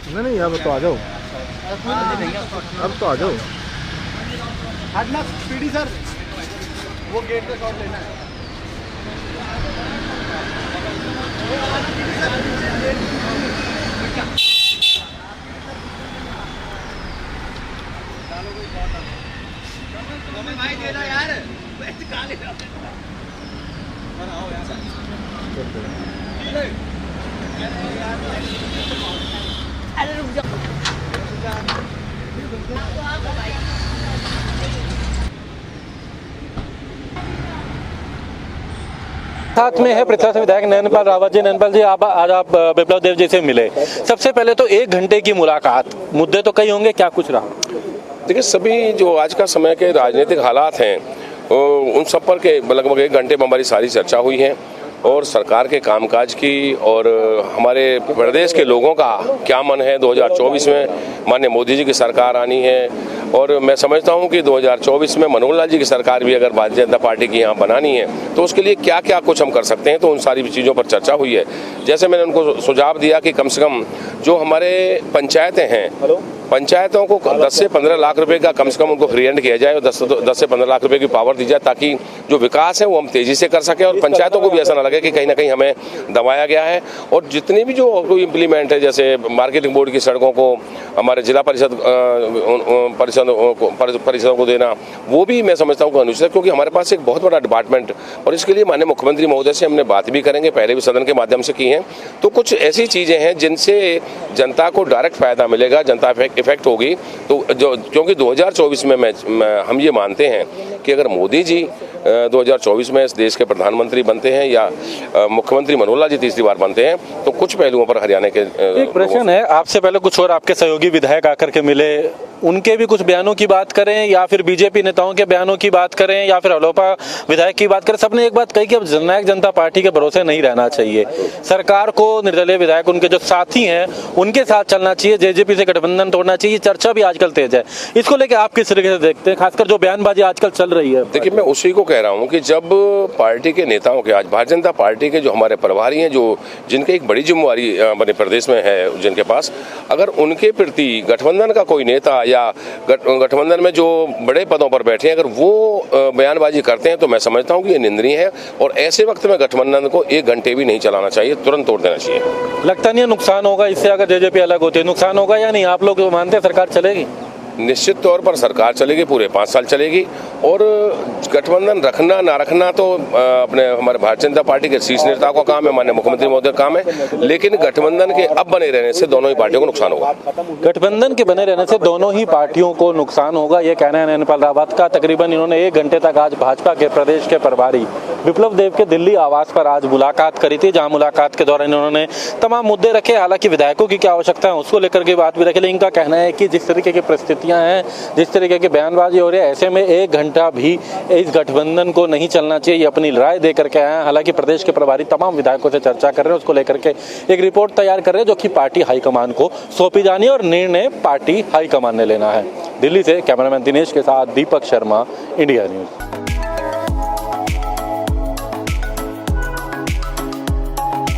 नहीं, अब तो आ जाओ, अब तो आ जाओ। हटना पीडी सर, वो गेट पे शॉट लेना है। भाई दे दो यार, कहाँ ले जाओ? अरे रुक जाओ। साथ में है पृथ्वी से विधायक नैनपाल रावत जी। नैनपाल जी, आज आप विप्लव देव जी से मिले। सबसे पहले तो 1 घंटे की मुलाकात, मुद्दे तो कई होंगे, क्या कुछ रहा? देखिए, सभी जो आज का समय के राजनीतिक हालात हैं उन सब पर के लगभग 1 घंटे में हमारी सारी चर्चा हुई है और सरकार के कामकाज की और हमारे प्रदेश के लोगों का क्या मन है। 2024 में माननीय मोदी जी की सरकार आनी है और मैं समझता हूं कि 2024 में मनोहर लाल जी की सरकार भी अगर भारतीय जनता पार्टी की यहाँ बनानी है तो उसके लिए क्या क्या कुछ हम कर सकते हैं, तो उन सारी चीज़ों पर चर्चा हुई है। जैसे मैंने उनको सुझाव दिया कि कम से कम जो हमारे पंचायतें हैं, पंचायतों को 10 से 15 लाख रुपए का कम से कम उनको फ्री हैंड किया जाए और 10 से 15 लाख रुपए की पावर दी जाए ताकि जो विकास है वो हम तेजी से कर सकें और पंचायतों को भी ऐसा ना लगे कि कहीं ना कहीं हमें दबाया गया है। और जितनी भी जो कोई इम्प्लीमेंट है, जैसे मार्केटिंग बोर्ड की सड़कों को हमारे जिला परिषदों को देना, वो भी मैं समझता हूँ अनुचित है, क्योंकि हमारे पास एक बहुत बड़ा डिपार्टमेंट और इसके लिए माननीय मुख्यमंत्री महोदय से हमने बात भी करेंगे, पहले भी सदन के माध्यम से की है। तो कुछ ऐसी चीज़ें हैं जिनसे जनता को डायरेक्ट फायदा मिलेगा, जनता इफेक्ट होगी। तो जो क्योंकि 2024 में हम ये मानते हैं कि अगर मोदी जी 2024 में इस देश के प्रधानमंत्री बनते हैं या मुख्यमंत्री मनोहर लाल जी तीसरी बार बनते हैं तो कुछ पहलुओं पर हरियाणा के एक प्रश्न है, आपसे पहले कुछ और आपके सहयोगी विधायक आकर के मिले, उनके भी कुछ बयानों की बात करें या फिर बीजेपी नेताओं के बयानों की बात करें या फिर अलोपा विधायक की बात करें, सबने एक बात कही कि अब जननायक जनता पार्टी के भरोसे नहीं रहना चाहिए, सरकार को निर्दलीय विधायक उनके जो साथी हैं उनके साथ चलना चाहिए, जेजेपी से गठबंधन तोड़ना चाहिए। चर्चा भी आजकल तेज है, इसको लेकर आप किस तरीके से देखते हैं, खासकर जो बयानबाजी आजकल चल रही है? देखिए, मैं उसी को कह रहा हूं कि जब पार्टी के नेताओं के, आज भारतीय जनता पार्टी के जो हमारे प्रभारी हैं, जो जिनके एक बड़ी जिम्मेवारी अपने प्रदेश में है जिनके पास, अगर उनके प्रति गठबंधन का कोई नेता या गठबंधन में जो बड़े पदों पर बैठे हैं अगर वो बयानबाजी करते हैं तो मैं समझता हूं कि ये निंदनीय है और ऐसे वक्त में गठबंधन को 1 घंटे भी नहीं चलाना चाहिए, तुरंत तोड़ देना चाहिए। लगता नहीं है नुकसान होगा इससे अगर जेजेपी अलग होती है? नुकसान होगा या नहीं? आप लोग मानते हैं सरकार चलेगी? निश्चित तौर पर सरकार चलेगी, पूरे 5 साल चलेगी और गठबंधन रखना ना रखना तो अपने हमारे भारतीय जनता पार्टी के शीर्ष नेताओं का काम है, माननीय मुख्यमंत्री महोदय का काम है, लेकिन गठबंधन के अब बने रहने से दोनों ही पार्टियों को नुकसान होगा। गठबंधन के बने रहने से दोनों ही पार्टियों को नुकसान होगा, ये कहना है नैनपाल रावत का। तकरीबन इन्होंने 1 घंटे तक आज भाजपा के प्रदेश के प्रभारी विप्लव देव के दिल्ली आवास पर आज मुलाकात करी थी, जहां मुलाकात के दौरान इन्होंने तमाम मुद्दे रखे। हालांकि विधायकों की क्या आवश्यकता है उसको लेकर के बात भी रखी, लेकिन इनका कहना है कि जिस तरीके की परिस्थितियां हैं, जिस तरीके की बयानबाजी हो रही है, ऐसे में 1 घंटा भी इस गठबंधन को नहीं चलना चाहिए, ये अपनी राय दे करके आए हैं। हालांकि प्रदेश के प्रभारी तमाम विधायकों से चर्चा कर रहे हैं, उसको लेकर के एक रिपोर्ट तैयार कर रहे हैं जो कि पार्टी हाईकमान को सौंपी जानी है और निर्णय पार्टी हाईकमान ने लेना है। दिल्ली से कैमरामैन दिनेश के साथ दीपक शर्मा, इंडिया न्यूज।